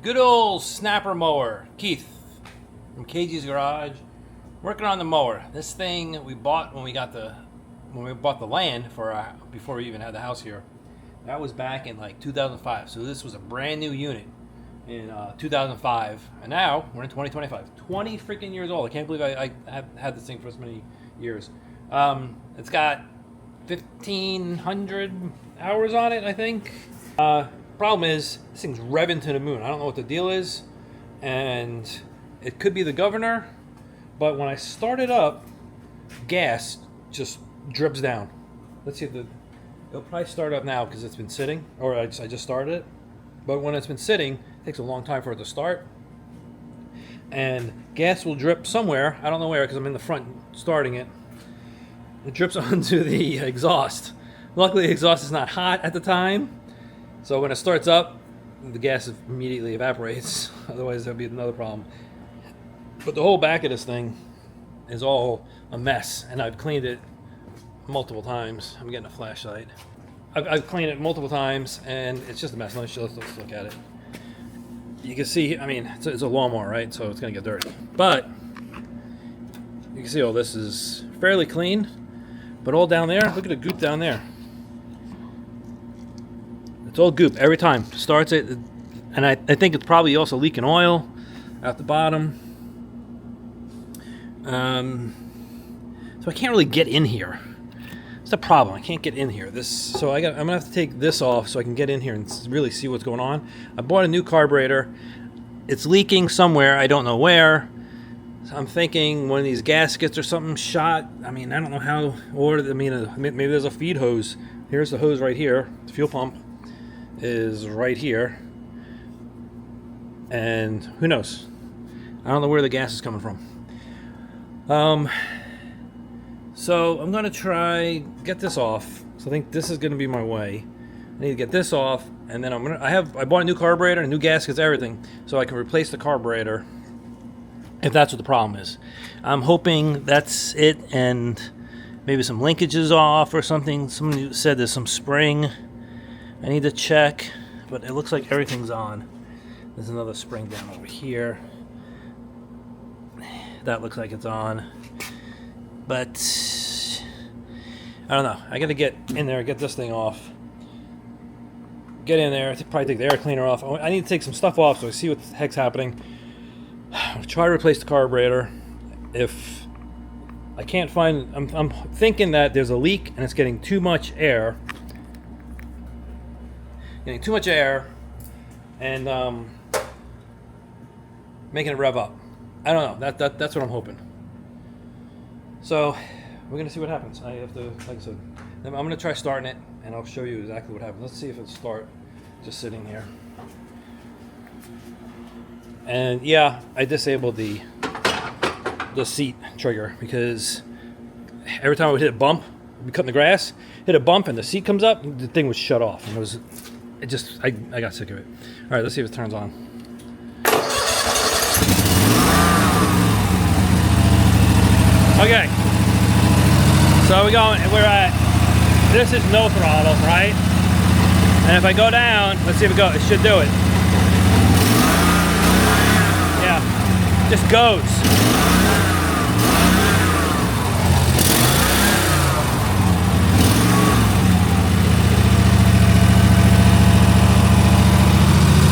Good old Snapper mower. Keith from KG's Garage. Working on the mower. This thing we bought when we bought the land for before we even had the house here. That was back in like 2005. So this was a brand new unit in 2005, and now we're in 2025. 20 freaking years old. I can't believe I have had this thing for so many years. It's got 1,500 hours on it, I think. Problem is, this thing's revving to the moon. I don't know what the deal is, and it could be the governor, but when I start it up, gas just drips down. Let's see if it'll probably start up now because it's been sitting, or I just started it. But when it's been sitting, it takes a long time for it to start, and gas will drip somewhere. I don't know where because I'm in the front starting it. It drips onto the exhaust. Luckily, the exhaust is not hot at the time, so when it starts up, the gas immediately evaporates. Otherwise, there'll be another problem. But the whole back of this thing is all a mess, and I've cleaned it multiple times. I'm getting a flashlight. I've cleaned it multiple times, and it's just a mess. Let's look at it. You can see, I mean, it's a lawnmower, right? So it's going to get dirty. But you can see all this is fairly clean. But all down there, look at the goop down there. It's all goop every time. Starts it, and I think it's probably also leaking oil out the bottom. So I can't really get in here. It's the problem. I can't get in here. So I'm gonna have to take this off so I can get in here and really see what's going on. I bought a new carburetor. It's leaking somewhere. I don't know where. So I'm thinking one of these gaskets or something shot. I mean, I don't know how. Or I mean, maybe there's a feed hose. Here's the hose right here. The fuel pump is right here. And who knows? I don't know where the gas is coming from. So I'm gonna try get this off. So I think this is gonna be my way. I need to get this off, and then I bought a new carburetor, new gaskets, everything, so I can replace the carburetor if that's what the problem is. I'm hoping that's it, and maybe some linkages off or something. Somebody said there's some spring I need to check, but it looks like everything's on. There's another spring down over here. That looks like it's on. But I don't know. I got to get in there, get this thing off. Get in there. Probably take the air cleaner off. I need to take some stuff off so I see what the heck's happening. I'll try to replace the carburetor. If I can't find, I'm thinking that there's a leak and it's getting too much air. Getting too much air and making it rev up. I don't know. That's what I'm hoping. So we're gonna see what happens. I have to, like I said, I'm gonna try starting it, and I'll show you exactly what happens. Let's see if it'll start just sitting here. And yeah, I disabled the seat trigger because every time I would hit a bump, we'd be cutting the grass, hit a bump, and the seat comes up, the thing would shut off, and I got sick of it. All right, let's see if it turns on. Okay, so we're at, this is no throttle, right? And if I go down, let's see if it should do it. Yeah, just goes.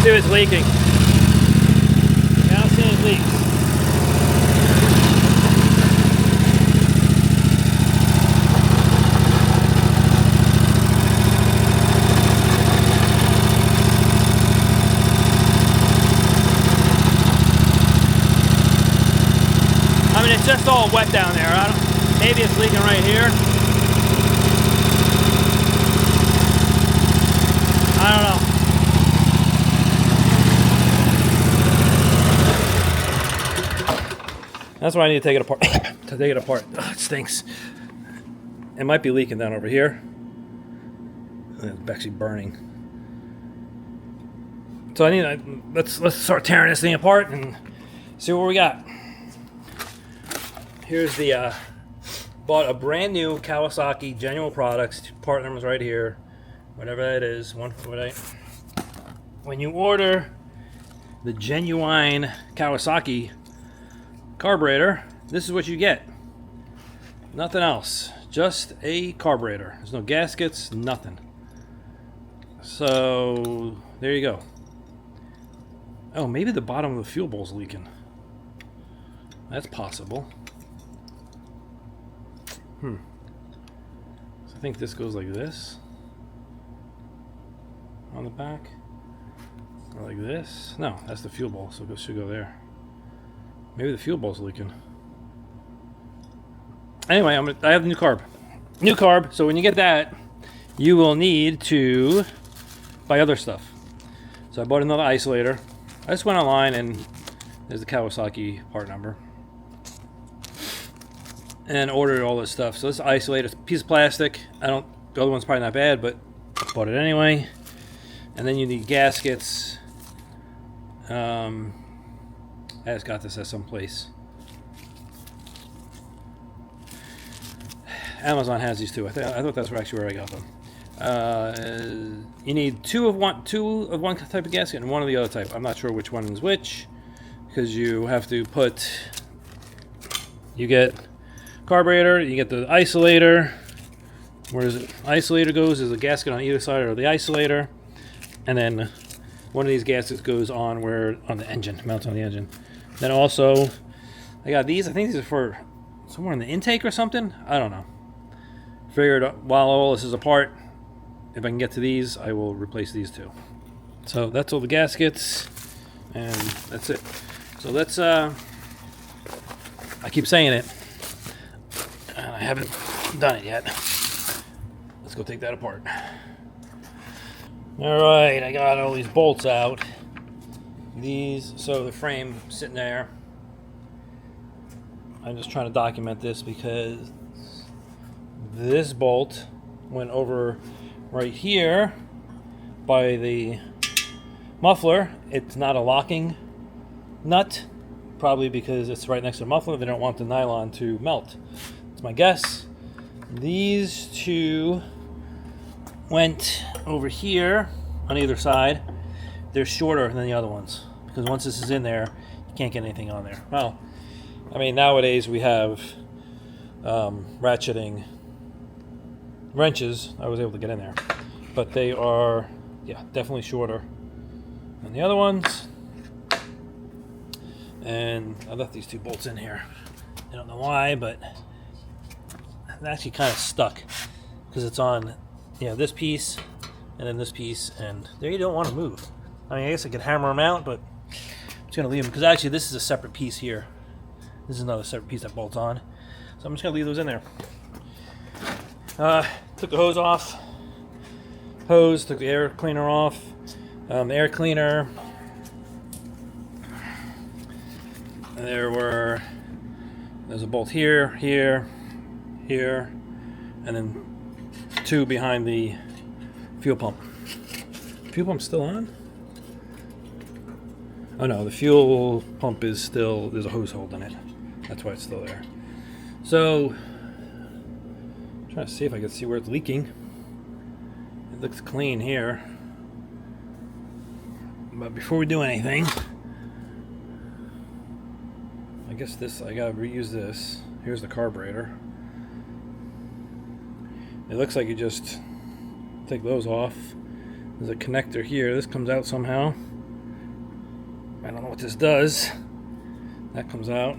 See if it's leaking. Yeah, I don't see any leaks. It's just all wet down there. Maybe it's leaking right here. I don't know. That's why I need to take it apart. Oh, it stinks. It might be leaking down over here. It's actually burning. So let's start tearing this thing apart and see what we got. Here's the, bought a brand new Kawasaki Genuine Products, part number's right here, whatever that is, 148. When you order the genuine Kawasaki carburetor, this is what you get. Nothing else. Just a carburetor. There's no gaskets, nothing. So, there you go. Oh, maybe the bottom of the fuel bowl's leaking. That's possible. So I think this goes like this. On the back. Or like this. No, that's the fuel bowl, so it should go there. Maybe the fuel bowl's leaking. Anyway, I have the new carb. New carb, so when you get that, you will need to buy other stuff. So I bought another isolator. I just went online and there's the Kawasaki part number. And ordered all this stuff. So this isolator, it's a piece of plastic. The other one's probably not bad, but I bought it anyway. And then you need gaskets. I just got this at some place. Amazon has these too. I thought that's actually where I got them. You need two of one type of gasket and one of the other type. I'm not sure which one is which, because you have to put. You get carburetor. You get the isolator. Where does it? Isolator goes? There's a gasket on either side of the isolator, and then one of these gaskets goes on on the engine, mounts on the engine. Then also, I got these. I think these are for somewhere in the intake or something. I don't know. Figured while all this is apart, if I can get to these, I will replace these too. So that's all the gaskets, and that's it. So let's, I keep saying it, and I haven't done it yet. Let's go take that apart. Alright, I got all these bolts out. So the frame sitting there. I'm just trying to document this because this bolt went over right here by the muffler. It's not a locking nut, probably because it's right next to the muffler. They don't want the nylon to melt. That's my guess. These two went over here on either side. They're shorter than the other ones because once this is in there, you can't get anything on there. Well, I mean, nowadays we have ratcheting wrenches. I was able to get in there, but they are, yeah, definitely shorter than the other ones. And I left these two bolts in here. I don't know why, but I'm actually kind of stuck because it's on, this piece and then this piece, and they don't want to move. I mean, I guess I could hammer them out, but I'm just gonna leave them because actually this is a separate piece here. This is another separate piece that bolts on, so I'm just gonna leave those in there. Took the hose off. Took the air cleaner off. The air cleaner. There's a bolt here, here, here, and then two behind the fuel pump. Fuel pump's still on? Oh no, the fuel pump is still, there's a hose holding it. That's why it's still there. So, I'm trying to see if I can see where it's leaking. It looks clean here. But before we do anything, I guess I gotta reuse this. Here's the carburetor. It looks like you just take those off. There's a connector here. This comes out somehow. I don't know what this does. That comes out.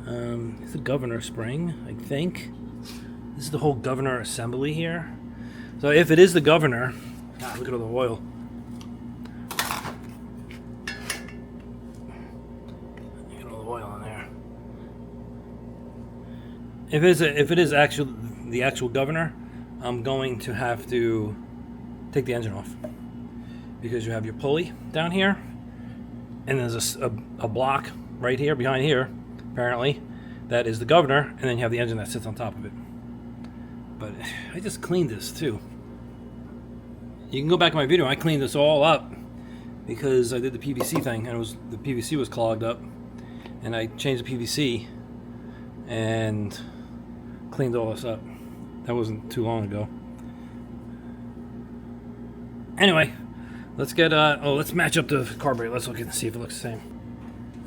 It's a governor spring, I think. This is the whole governor assembly here. So if it is the governor, look at all the oil. Look at all the oil in there. If it is the actual governor, I'm going to have to take the engine off because you have your pulley down here, and there's a block right here behind here, apparently, that is the governor, and then you have the engine that sits on top of it. But I just cleaned this too. You can go back to my video. I cleaned this all up because I did the PVC thing, and the PVC was clogged up, and I changed the PVC and cleaned all this up. That wasn't too long ago. Anyway, Let's get, let's match up the carburetor. Let's look and see if it looks the same.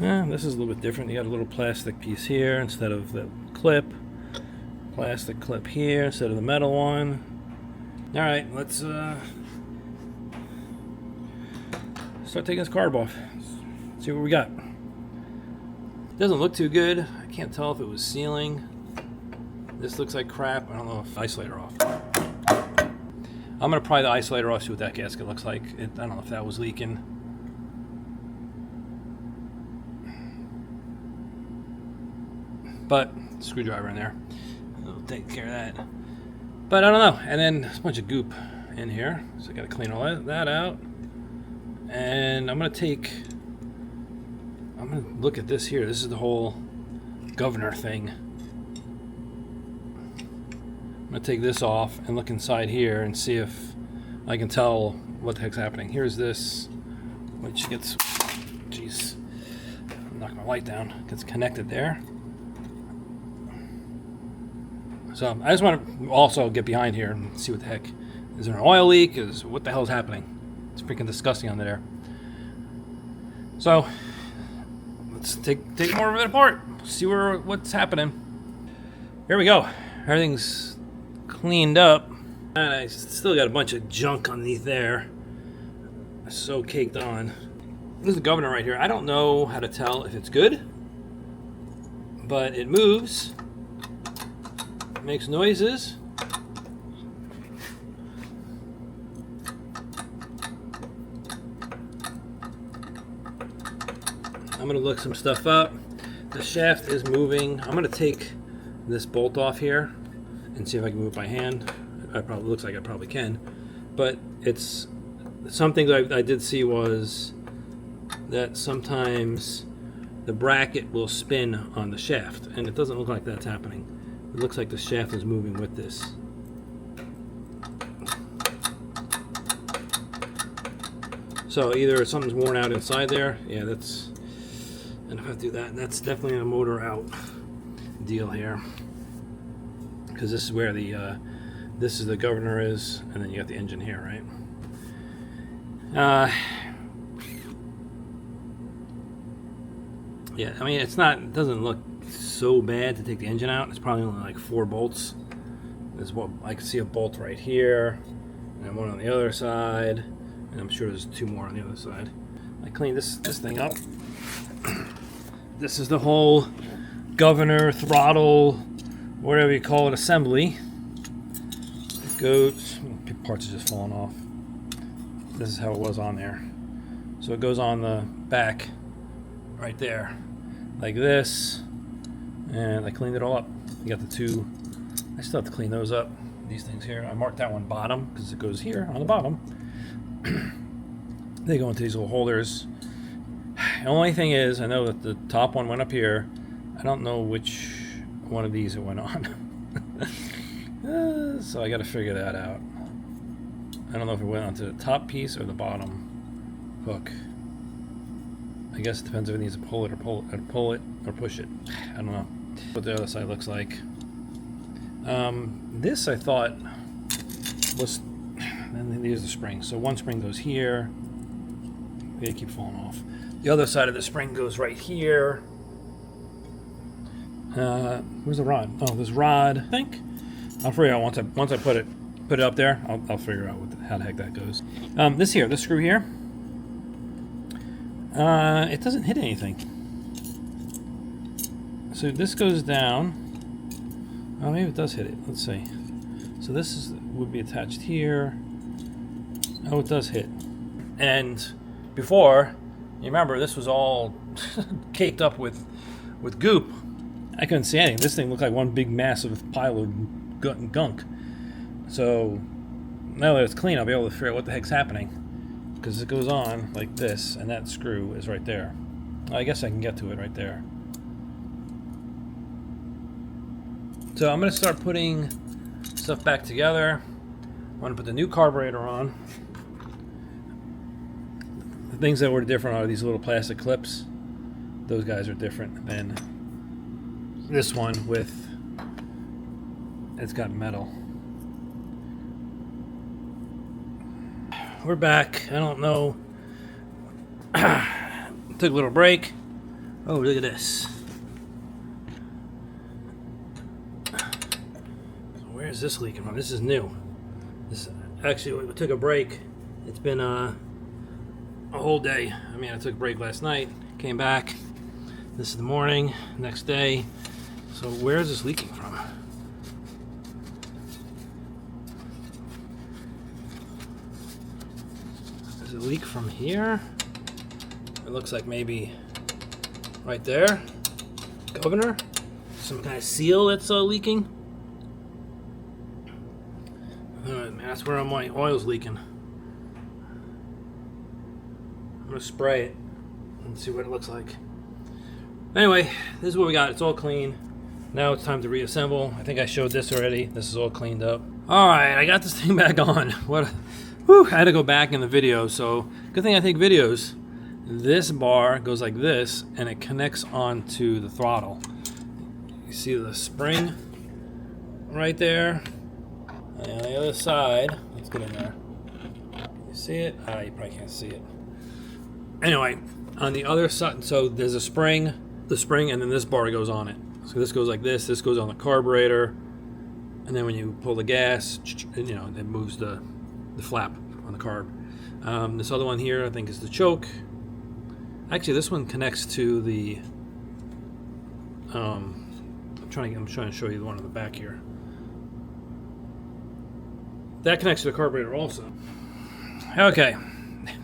Yeah, this is a little bit different. You got a little plastic piece here instead of the clip. Plastic clip here instead of the metal one. All right, let's start taking this carb off. See what we got. Doesn't look too good. I can't tell if it was sealing. This looks like crap. I don't know if isolator off. I'm gonna pry the isolator off, see what that gasket looks like. I don't know if that was leaking. But screwdriver in there. It'll take care of that. But I don't know. And then there's a bunch of goop in here, so I gotta clean all that out. And I'm gonna look at this here. This is the whole governor thing. I'm gonna take this off and look inside here and see if I can tell what the heck's happening. Here's this, which gets, jeez, knock my light down, gets connected there. So I just want to also get behind here and see what the heck. Is there an oil leak? What the hell is happening? It's freaking disgusting under there. So let's take more of it apart, see what's happening. Here we go. Everything's cleaned up, and I still got a bunch of junk underneath there. So caked on. This is the governor right here. I don't know how to tell if it's good, but it moves, it makes noises. I'm gonna look some stuff up. The shaft is moving. I'm gonna take this bolt off here and see if I can move it by hand. Looks like I probably can, but it's something that I did see was that sometimes the bracket will spin on the shaft, and it doesn't look like that's happening. It looks like the shaft is moving with this. So either something's worn out inside there. Yeah, that's, and if I do that, that's definitely a motor out deal here. Because this is where the this is the governor is, and then you got the engine here, right? Yeah, I mean, it doesn't look so bad to take the engine out. It's probably only like 4 bolts. There's what I can see, a bolt right here, and one on the other side, and I'm sure there's 2 more on the other side. I cleaned this thing up. This is the whole governor, throttle, whatever you call it, assembly. It goes, parts are just falling off. This is how it was on there. So it goes on the back right there, like this, and I cleaned it all up. You got the 2, I still have to clean those up, these things here. I marked that one bottom because it goes here on the bottom. They go into these little holders. The only thing is, I know that the top one went up here. I don't know which one of these it went on. So I got to figure that out. I don't know if it went onto the top piece or the bottom hook. I guess it depends if it needs to pull it or push it. I don't know what the other side looks like. This I thought was, and these are the springs. So one spring goes here. They keep falling off. The other side of the spring goes right here. Where's the rod? Oh, this rod. I think I'll figure out once I put it up there. I'll figure out how the heck that goes. This screw here. It doesn't hit anything. So this goes down. Oh, maybe it does hit it. Let's see. So this would be attached here. Oh, it does hit. And before, you remember, this was all caked up with goop. I couldn't see anything. This thing looked like one big massive pile of gunk. So now that it's clean, I'll be able to figure out what the heck's happening. Because it goes on like this, and that screw is right there. I guess I can get to it right there. So I'm going to start putting stuff back together. I'm going to put the new carburetor on. The things that were different are these little plastic clips. Those guys are different than this one it's got metal. we're back. I don't know. Took a little break. Oh, look at this. Where's this leaking from? This is new. This actually, we took a break. It's been a whole day. I mean, I took a break last night, came back. This is the morning, next day. So where is this leaking from? Does it leak from here? It looks like maybe right there. Governor? Some kind of seal that's leaking. Man, that's where my oil's leaking. I'm gonna spray it and see what it looks like. Anyway, this is what we got. It's all clean. Now it's time to reassemble. I think I showed this already. This is all cleaned up. All right, I got this thing back on. Whew, I had to go back in the video, so good thing I take videos. This bar goes like this, and it connects onto the throttle. You see the spring right there. And on the other side, let's get in there. You see it? You probably can't see it. Anyway, on the other side, so there's a spring, the spring, and then this bar goes on it. So this goes like this. This goes on the carburetor, and then when you pull the gas, you know, it moves the flap on the carb. This other one here, I think, is the choke. Actually, this one connects to the. I'm trying to show you the one on the back here. That connects to the carburetor also. Okay,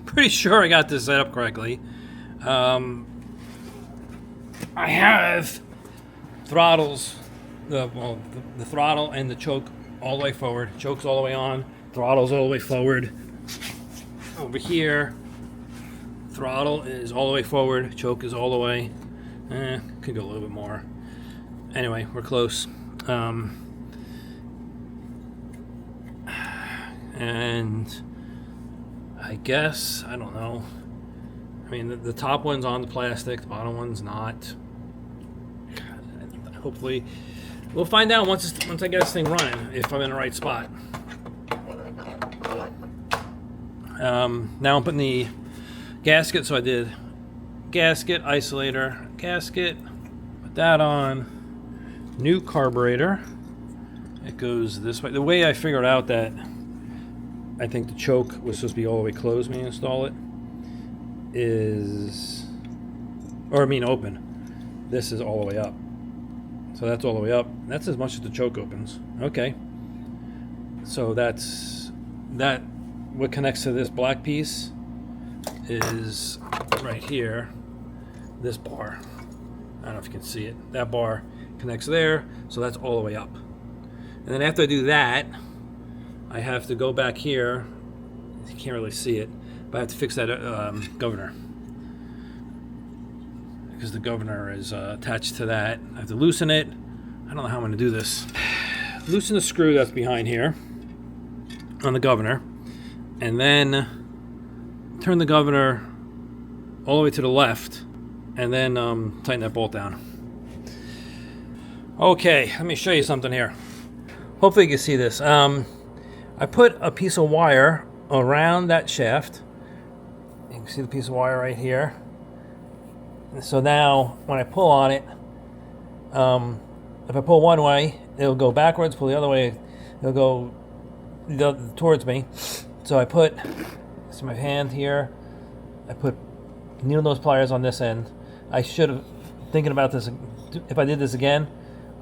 pretty sure I got this set up correctly. I have throttles, the throttle and the choke all the way forward. Choke's all the way on, throttle's all the way forward. Over here, throttle is all the way forward, choke is all the way. Could go a little bit more. Anyway, we're close. And I guess, I don't know. I mean, the top one's on the plastic, the bottom one's not. Hopefully, we'll find out once I get this thing running, if I'm in the right spot. Now I'm putting the gasket, so I did gasket, isolator, gasket, put that on, new carburetor. It goes this way. The way I figured out that I think the choke was supposed to be all the way closed when you install it is, or I mean open. This is all the way up. So that's all the way up. That's as much as the choke opens. Okay. So that's that. What connects to this black piece is right here. This bar. I don't know if you can see it. That bar connects there. So that's all the way up. And then after I do that, I have to go back here. You can't really see it, but I have to fix that governor because the governor is attached to that. I have to loosen it. I don't know how I'm going to do this. Loosen the screw that's behind here on the governor, and then turn the governor all the way to the left, and then tighten that bolt down. Okay, let me show you something here. Hopefully you can see this. I put a piece of wire around that shaft. You can see the piece of wire right here. And so now, when I pull on it, if I pull one way, it'll go backwards. Pull the other way, it'll go towards me. So I put, see my hand here, I put needle nose pliers on this end. I should have, thinking about this, if I did this again,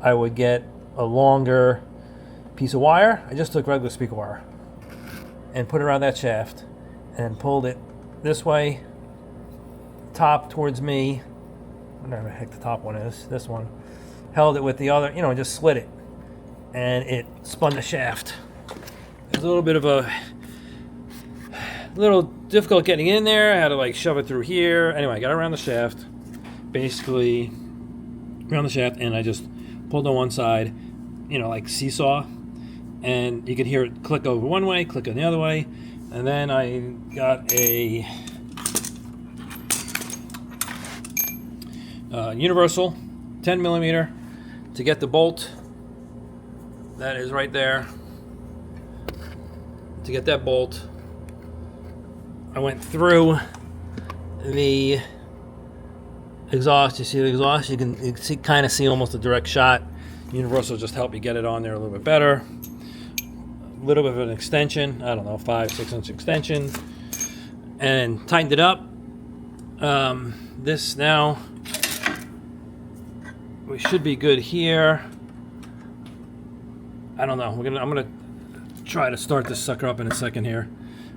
I would get a longer piece of wire. I just took regular speaker wire and put it around that shaft and pulled it this way, top towards me. Whatever the heck the top one is, this one. Held it with the other, you know, just slid it, and it spun the shaft. It's a little bit of a little difficult getting in there. I had to like shove it through here. Anyway, I got around the shaft, basically around the shaft, and I just pulled on one side, you know, like seesaw. And you can hear it click over one way, click on the other way. And then I got a universal 10 millimeter to get the bolt that is right there. To get that bolt, I went through the exhaust. You see the exhaust? You can see, kind of see almost a direct shot. Universal just helped you get it on there a little bit better. A little bit of an extension, I don't know, 5-6 inch extension, and tightened it up. This now, we should be good here. I don't know. I'm gonna try to start this sucker up in a second here.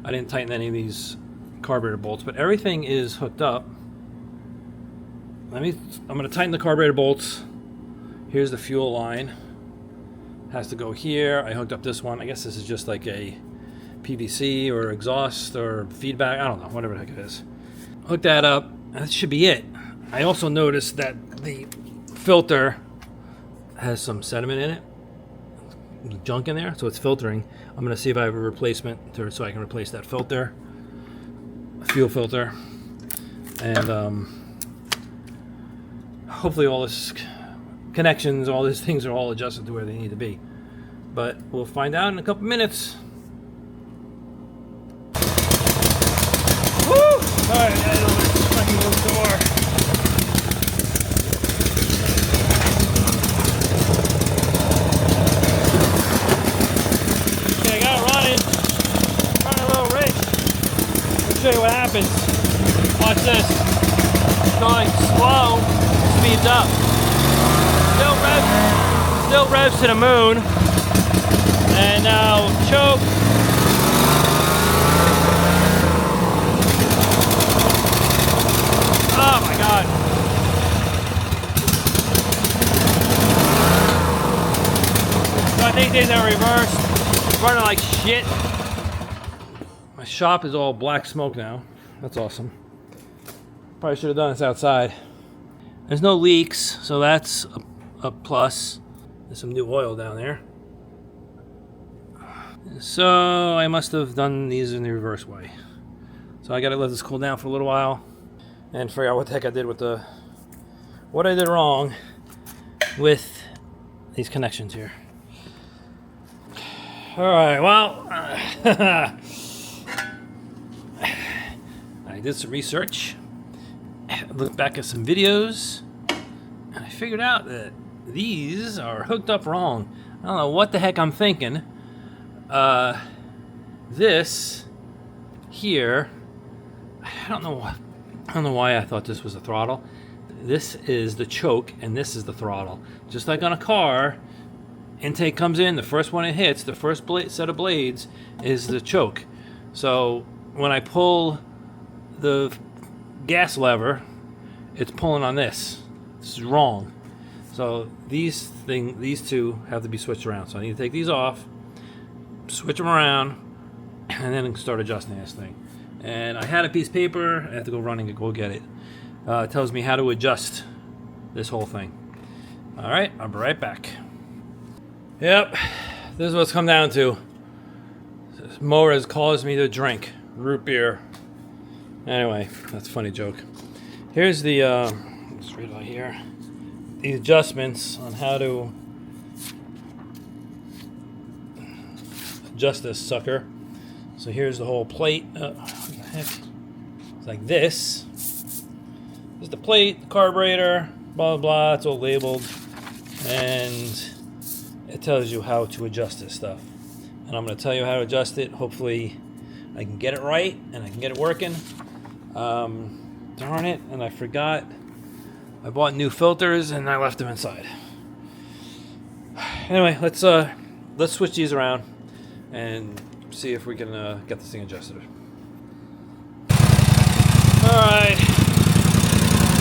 I didn't tighten any of these carburetor bolts, but everything is hooked up. I'm gonna tighten the carburetor bolts. Here's the fuel line. Has to go here. I hooked up this one. I guess this is just like a PVC or exhaust or feedback. I don't know, whatever the heck it is. Hook that up. That should be it. I also noticed that the filter has some sediment in it, junk in there, so it's filtering. I'm gonna see if I have a replacement so I can replace that filter, fuel filter, and hopefully all this connections, all these things are all adjusted to where they need to be. But we'll find out in a couple minutes. Woo! All right, I don't want to fucking move some more. Okay, I got it running a little rich. I'll show you what happens. Watch this. It's going slow, speeds up. Still revs to the moon. And now choke. Oh my God. So I think these are reversed. It's running like shit. My shop is all black smoke now. That's awesome. Probably should have done this outside. There's no leaks, so that's a plus. There's some new oil down there. So I must have done these in the reverse way. So I gotta let this cool down for a little while and figure out what the heck I did with what I did wrong with these connections here. All right, well, I did some research, looked back at some videos, and I figured out that these are hooked up wrong. I don't know what the heck I'm thinking. This here, I don't know why I thought this was a throttle. This is the choke and this is the throttle. Just like on a car, intake comes in, the first one it hits, the first set of blades is the choke. So when I pull the gas lever, it's pulling on this. This is wrong. So these two have to be switched around. So I need to take these off, switch them around, and then start adjusting this thing. And I had a piece of paper. I have to go running and go get it. It tells me how to adjust this whole thing. All right, I'll be right back. Yep, this is what's come down to. This mower has caused me to drink root beer. Anyway, that's a funny joke. Here's the, let's read it out here. The adjustments on how to adjust this sucker. So here's the whole plate. What the heck? It's like this. This is the plate, the carburetor, blah, blah, blah. It's all labeled. And it tells you how to adjust this stuff. And I'm going to tell you how to adjust it. Hopefully I can get it right and I can get it working. Darn it, and I forgot. I bought new filters and I left them inside. Anyway, let's switch these around and see if we can get this thing adjusted. Alright,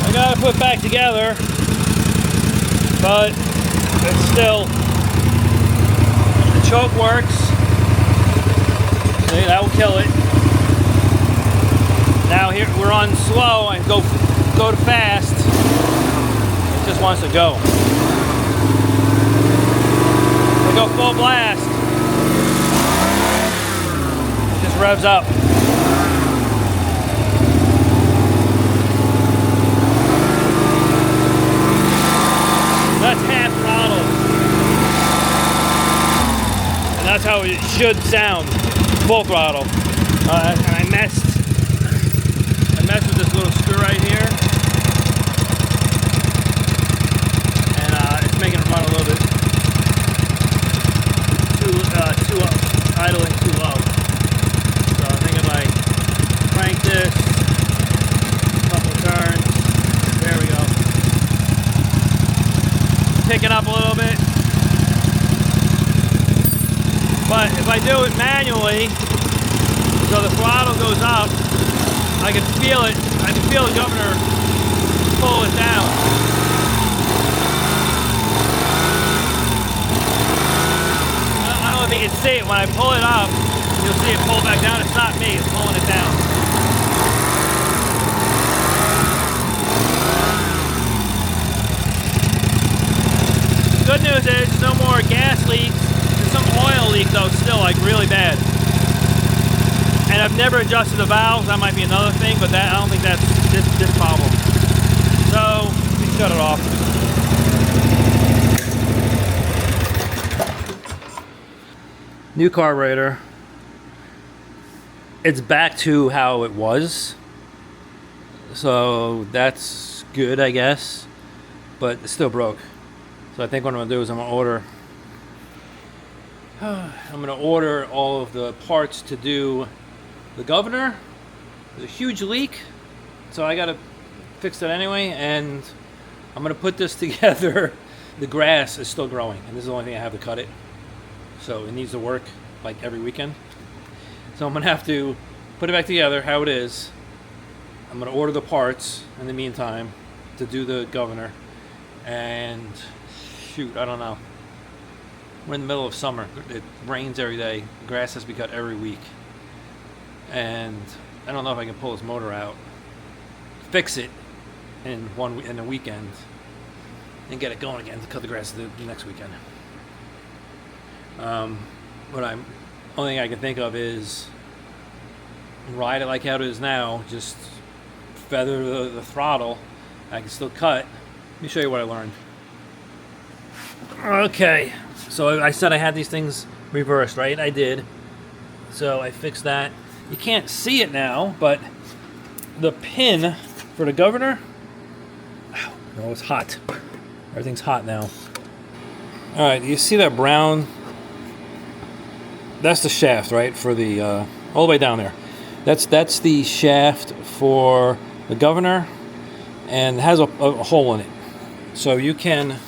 I got to put it back together, but it's still, the choke works. See, that will kill it. Now here we're on slow and go to fast. It just wants to go. We go full blast. It just revs up. That's half throttle. And that's how it should sound. Full throttle. And I messed But if I do it manually, so the throttle goes up, I can feel it. I can feel the governor pull it down. I don't know if you can see it. When I pull it up, you'll see it pull back down. It's not me, it's pulling it down. Good news is there's no more gas leaks. There's some oil leak though, still like really bad. And I've never adjusted the valves. That might be another thing, but that I don't think that's this problem. So we shut it off. New carburetor. It's back to how it was. So that's good, I guess. But it's still broke. So I think what I'm gonna do is I'm gonna order all of the parts to do the governor. There's a huge leak, so I gotta fix that anyway, and I'm gonna put this together. The grass is still growing, and this is the only thing I have to cut it. So it needs to work like every weekend. So I'm gonna have to put it back together how it is. I'm gonna order the parts in the meantime to do the governor, and shoot, I don't know. We're in the middle of summer. It rains every day. The grass has to be cut every week. And I don't know if I can pull this motor out, fix it in a weekend, and get it going again to cut the grass the next weekend. Only thing I can think of is ride it like how it is now, just feather the throttle. I can still cut. Let me show you what I learned. Okay, so I said I had these things reversed, right? I did. So I fixed that. You can't see it now, but the pin for the governor, oh, it's hot. Everything's hot now. All right, you see that brown? That's the shaft, right? For the all the way down there. That's the shaft for the governor, and has a hole in it. So you can.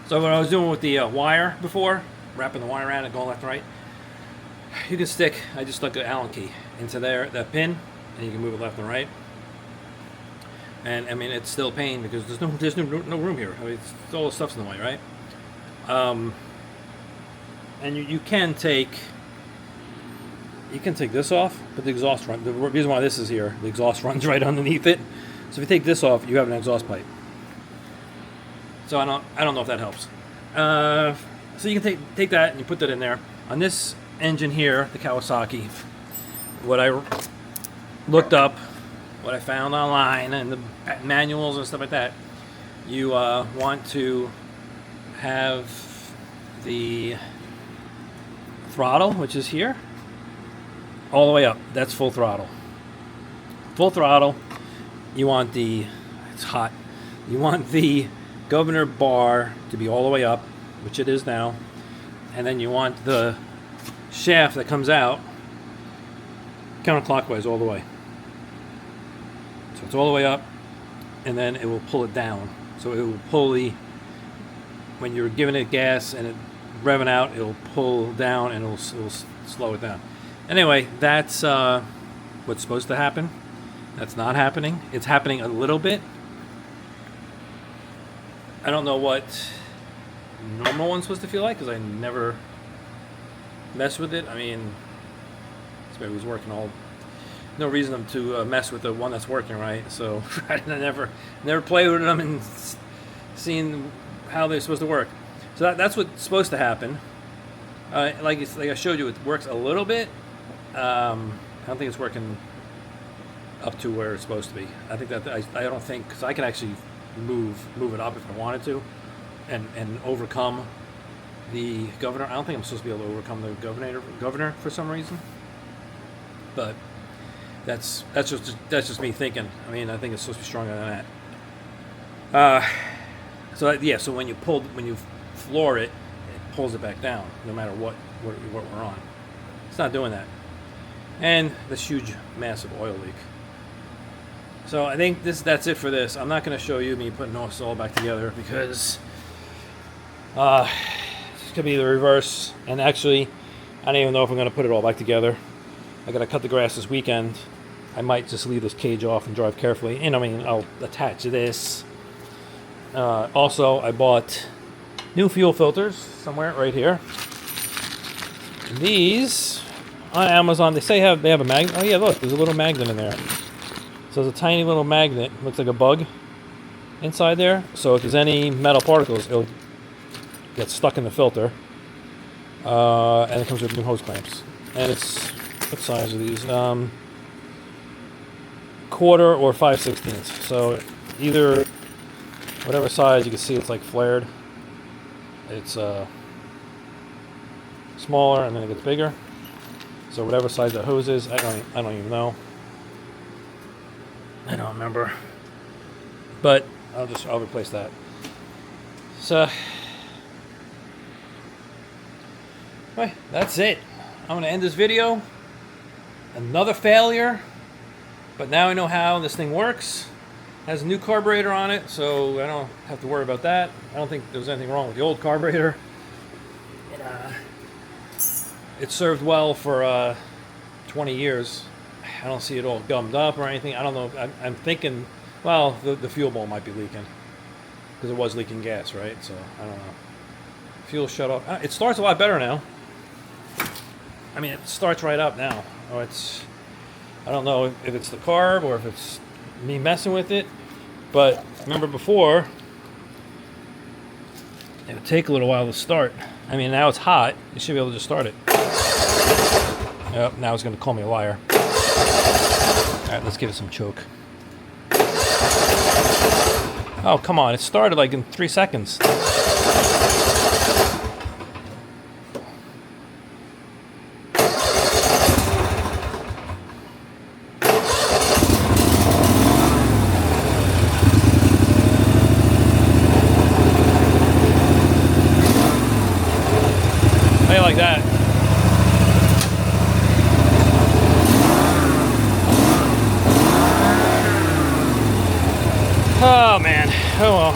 So what I was doing with the wire before, wrapping the wire around and going left and right, you can stick. I just stuck an Allen key into there, that pin, and you can move it left and right. And I mean, it's still a pain because there's no room here. I mean, all the stuff's in the way, right? And you can take this off, but the exhaust run. The reason why this is here, the exhaust runs right underneath it. So if you take this off, you have an exhaust pipe. So I don't know if that helps. So you can take that and you put that in there. On this engine here, the Kawasaki, what I looked up, what I found online, and the manuals and stuff like that, you want to have the throttle, which is here, all the way up. That's full throttle. Full throttle. You want it's hot. You want the governor bar to be all the way up, which it is now, and then you want the shaft that comes out counterclockwise all the way. So it's all the way up, and then it will pull it down. So it will pull when you're giving it gas and it revving out, it'll pull down and it'll slow it down. Anyway, that's what's supposed to happen. That's not happening. It's happening a little bit. I don't know what normal one's supposed to feel like because I never mess with it. I mean, it was working all. No reason to mess with the one that's working right. So I never played with them and seen how they're supposed to work. So that's what's supposed to happen. Like I showed you, it works a little bit. I don't think it's working up to where it's supposed to be. I think that I don't think because I can actually move it up if I wanted to, and overcome the governor. I don't think I'm supposed to be able to overcome the governor for some reason. But that's just me thinking. I mean, I think it's supposed to be stronger than that. So when you floor it, it pulls it back down, no matter what we're on. It's not doing that. And this huge, massive oil leak. So I think that's it for this. I'm not going to show you me putting this all back together because it's going to be the reverse. And actually, I don't even know if I'm going to put it all back together. I got to cut the grass this weekend. I might just leave this cage off and drive carefully. And I mean, I'll attach this. Also, I bought new fuel filters somewhere right here. And these on Amazon, they say they have a magnet. Oh yeah, look, there's a little magnet in there. So there's a tiny little magnet, looks like a bug inside there. So if there's any metal particles, it'll get stuck in the filter. And it comes with new hose clamps. And it's, what size are these? Quarter or 5/16. So either whatever size, you can see it's like flared. It's smaller and then it gets bigger. So whatever size that hose is, I don't even know. I don't remember. But I'll replace that. So right, that's it. I'm gonna end this video. Another failure. But now I know how this thing works. It has a new carburetor on it, so I don't have to worry about that. I don't think there was anything wrong with the old carburetor. It served well for 20 years. I don't see it all gummed up or anything. I don't know. I'm thinking, well, the fuel bowl might be leaking because it was leaking gas, right? So I don't know. Fuel shut off. It starts a lot better now. I mean, it starts right up now. Oh, I don't know if it's the carb or if it's me messing with it, but remember before, it would take a little while to start. I mean, now it's hot. You should be able to just start it. Yep, now it's going to call me a liar. All right, let's give it some choke. Oh, come on. It started like in 3 seconds. Like that. Oh man. Oh well.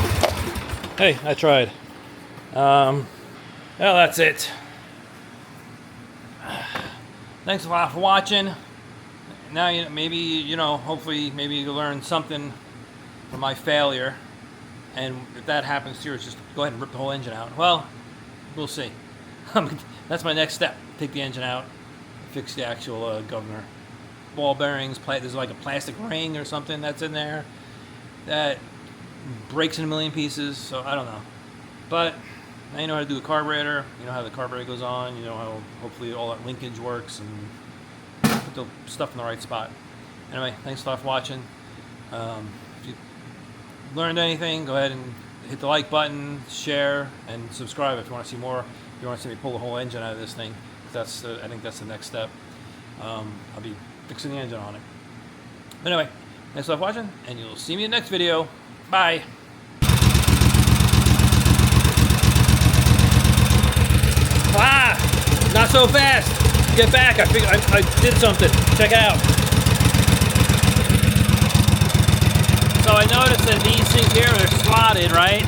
Hey, I tried. Well, that's it. Thanks a lot for watching. Now hopefully maybe you learn something from my failure. And if that happens to yours, just go ahead and rip the whole engine out. Well, we'll see. That's my next step. Take the engine out, fix the actual governor. Ball bearings, there's like a plastic ring or something that's in there that breaks in a million pieces, so I don't know. But now you know how to do the carburetor, you know how the carburetor goes on, you know how hopefully all that linkage works and put the stuff in the right spot. Anyway, thanks a lot for watching. If you learned anything, go ahead and hit the like button, share, and subscribe if you want to see more. If you want to see me pull the whole engine out of this thing, I think that's the next step. I'll be fixing the engine on it. But anyway, thanks a lot for watching, and you'll see me in the next video. Bye. Ah! Not so fast! Get back! I did something. Check it out. So I noticed that these things here are slotted, right?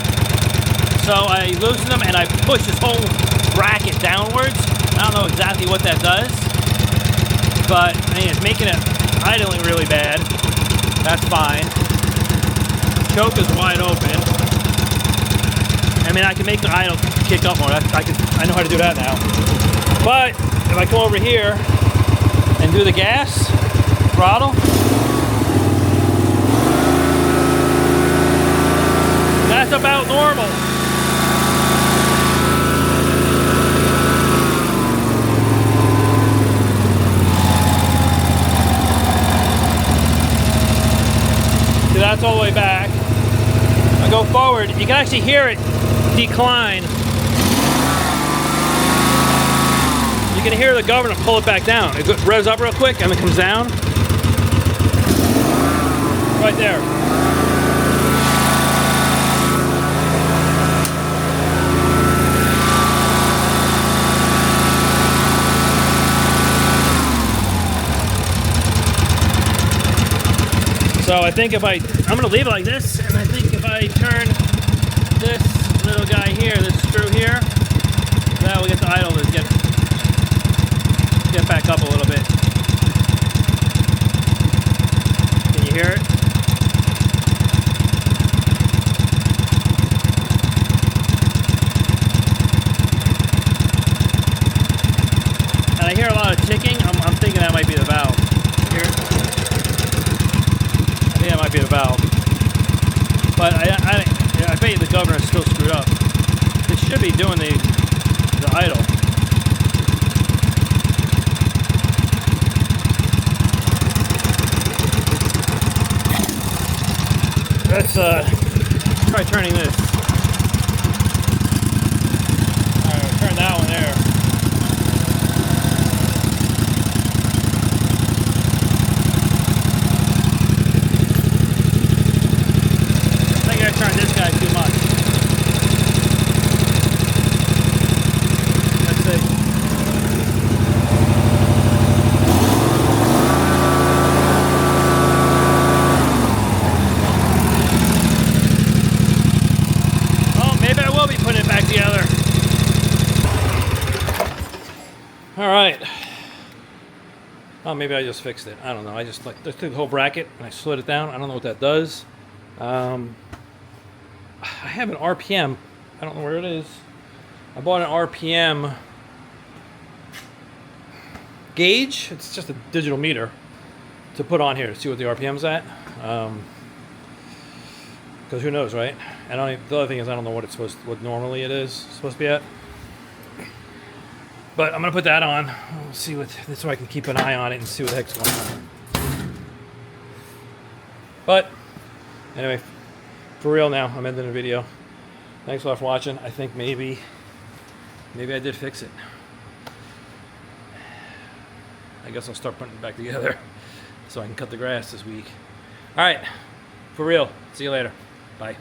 So I loosen them and I push this whole bracket downwards. I don't know exactly what that does, but I mean, it's making it idling really bad. That's fine. Choke is wide open. I mean, I can make the idle kick up more. I know how to do that now. But if I come over here and do the gas throttle, that's about normal. See, that's all the way back. I go forward, you can actually hear it decline. You can hear the governor pull it back down. It revs up real quick and it comes down. Right there. So I think I'm going to leave it like this, and I think if I turn this little guy here, this screw here, that will get the idle to get Get back up a little bit. Can you hear it? And I hear a lot of ticking. I'm thinking that might be the valve. Hear it? I think that might be the valve. But I bet you the governor is still screwed up. It should be doing the idle. Let's try turning this. Alright, I'll turn that one there. I think I turned this guy too much. Let's see. Together. All right. Oh, maybe I just fixed it. I don't know. I just took the whole bracket and I slid it down. I don't know what that does. I have an RPM. I don't know where it is. I bought an RPM gauge. It's just a digital meter to put on here to see what the RPM's at. Because who knows, right? The other thing is I don't know what normally it is supposed to be at. But I'm gonna put that on. We'll see so I can keep an eye on it and see what the heck's going on. But anyway, for real now, I'm ending the video. Thanks a lot for watching. I think maybe I did fix it. I guess I'll start putting it back together so I can cut the grass this week. All right, for real. See you later. Bye.